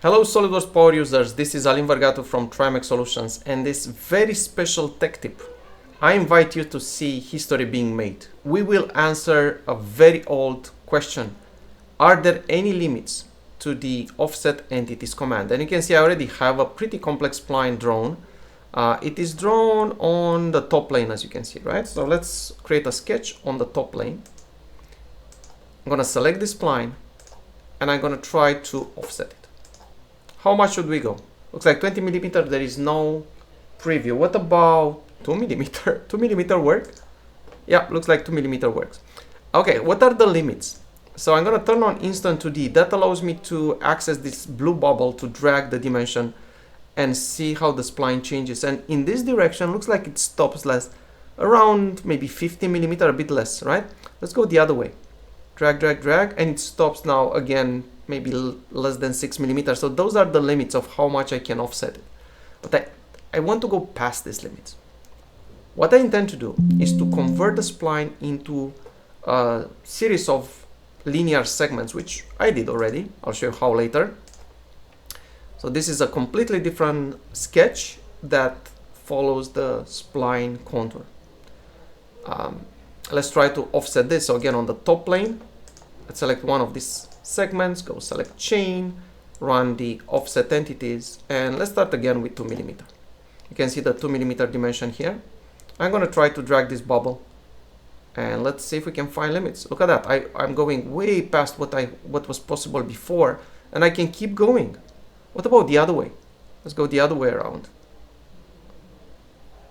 Hello SolidWorks Power users, this is Alin Vargatu from Trimax Solutions, and this very special tech tip. I invite you to see history being made. We will answer a very old question. Are there any limits to the offset entities command? And you can see I already have a pretty complex spline drawn. It is drawn on the top plane, as you can see, right? So let's create a sketch on the top plane. I'm gonna select this spline and I'm gonna try to offset it. How much should we go? Looks like 20 millimeter. There is no preview. What about 2 millimeter? 2 millimeter work? Yeah, looks like 2 millimeter works. Okay, what are the limits? So I'm gonna turn on instant 2D. That allows me to access this blue bubble to drag the dimension and see how the spline changes. And in this direction, looks like it stops less, around maybe 50 millimeter, a bit less, right? Let's go the other way. Drag, drag, drag, and it stops now again, maybe less than 6 millimeters. So those are the limits of how much I can offset it. But I want to go past these limits. What I intend to do is to convert the spline into a series of linear segments, which I did already. I'll show you how later. So this is a completely different sketch that follows the spline contour. Let's try to offset this. So again, on the top plane, let's select one of these segments, go select chain, run the offset entities, and let's start again with 2 millimeter. You can see the 2 millimeter dimension here. I'm going to try to drag this bubble, and let's see if we can find limits. Look at that. I'm going way past what was possible before, and I can keep going. What about the other way? Let's go the other way around.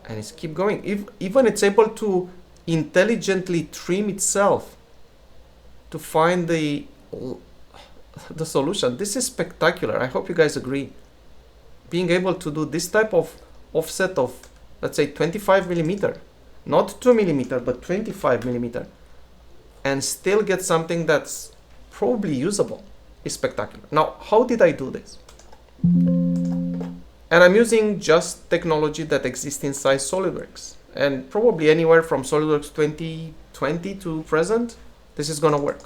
And it's keep going. Even it's able to intelligently trim itself to find the solution. This is spectacular. I hope you guys agree. Being able to do this type of offset of, let's say, 25 millimeter, not 2 millimeter, but 25 millimeter, and still get something that's probably usable is spectacular. Now, how did I do this? And I'm using just technology that exists inside SolidWorks, and probably anywhere from SolidWorks 2020 to present, this is gonna work.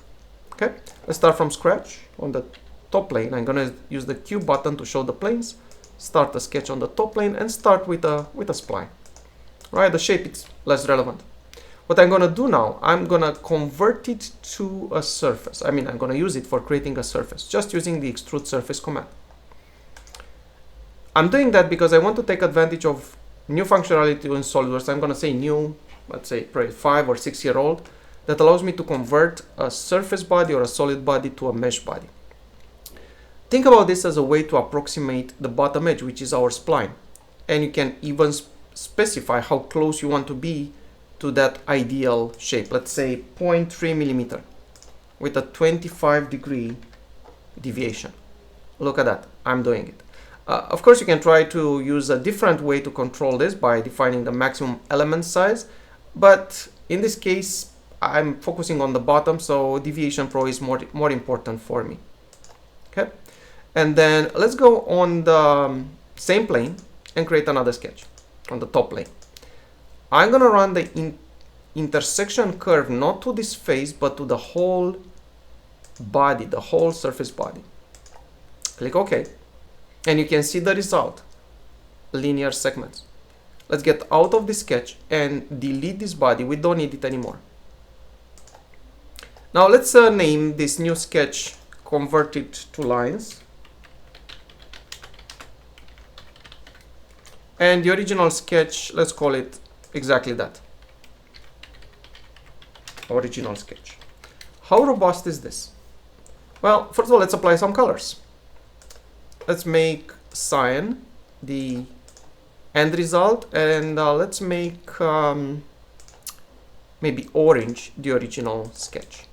Okay, let's start from scratch. On the top plane, I'm gonna use the Q button to show the planes, start a sketch on the top plane, and start with a spline. Right, the shape is less relevant. What I'm gonna do now, I'm gonna convert it to a surface. I mean, I'm gonna use it for creating a surface, just using the extrude surface command. I'm doing that because I want to take advantage of new functionality in SolidWorks. I'm gonna say new, let's say probably 5 or 6 year old, that allows me to convert a surface body or a solid body to a mesh body. Think about this as a way to approximate the bottom edge, which is our spline. And you can even specify how close you want to be to that ideal shape. Let's say 0.3 millimeter with a 25-degree deviation. Look at that, I'm doing it. Of course, you can try to use a different way to control this by defining the maximum element size. But in this case, I'm focusing on the bottom, so deviation pro is more important for me. Okay, and then let's go on the same plane and create another sketch on the top plane. I'm gonna run the intersection curve not to this face but to the whole body, the whole surface body. Click OK, and you can see the result, linear segments. Let's get out of this sketch and delete this body. We don't need it anymore. Now let's name this new sketch convert it to lines. And the original sketch, let's call it exactly that. Original sketch. How robust is this? Well, first of all, let's apply some colors. Let's make cyan the end result, and let's make maybe orange the original sketch.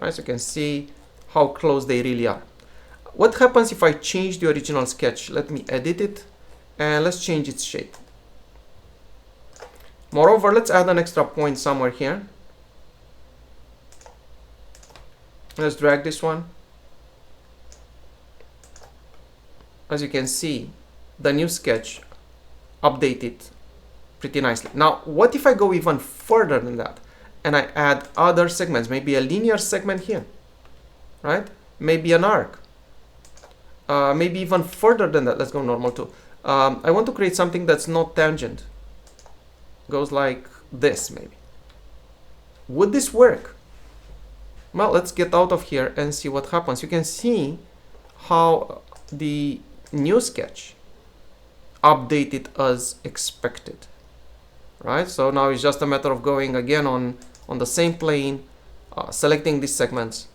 Right, so you can see how close they really are. What happens if I change the original sketch? Let me edit it and let's change its shape. Moreover, let's add an extra point somewhere here. Let's drag this one. As you can see, the new sketch updated pretty nicely. Now, what if I go even further than that and I add other segments, maybe a linear segment here, right? Maybe an arc. maybe even further than that. Let's go normal too. I want to create something that's not tangent. Goes like this maybe. Would this work? Well, let's get out of here and see what happens. You can see how the new sketch updated as expected, right? So now it's just a matter of going again on the same plane, selecting these segments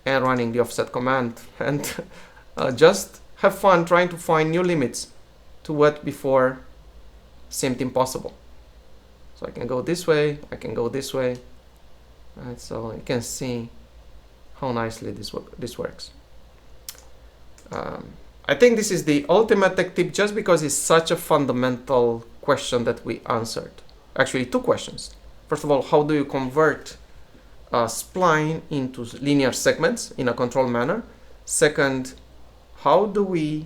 and running the offset command, and just have fun trying to find new limits to what before seemed impossible. So I can go this way, I can go this way, right? So you can see how nicely this works. I think this is the ultimate tech tip just because it's such a fundamental question that we answered. Actually, two questions. First of all, how do you convert a spline into linear segments in a controlled manner? Second, how do we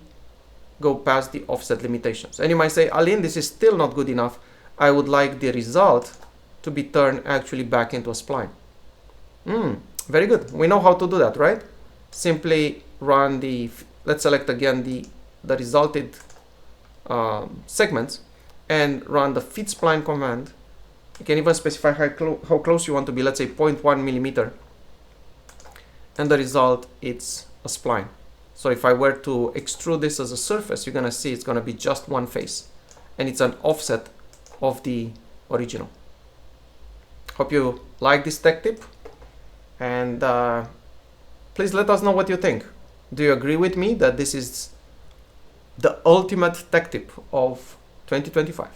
go past the offset limitations? And you might say, Aline, this is still not good enough. I would like the result to be turned actually back into a spline. Very good. We know how to do that, right? Simply run the, let's select again the resulted segments and run the fit spline command. You can even specify how close you want to be, let's say 0.1 millimeter. And the result, it's a spline. So if I were to extrude this as a surface, you're gonna see it's gonna be just one face. And it's an offset of the original. Hope you like this tech tip. And please let us know what you think. Do you agree with me that this is the ultimate tech tip of 2025?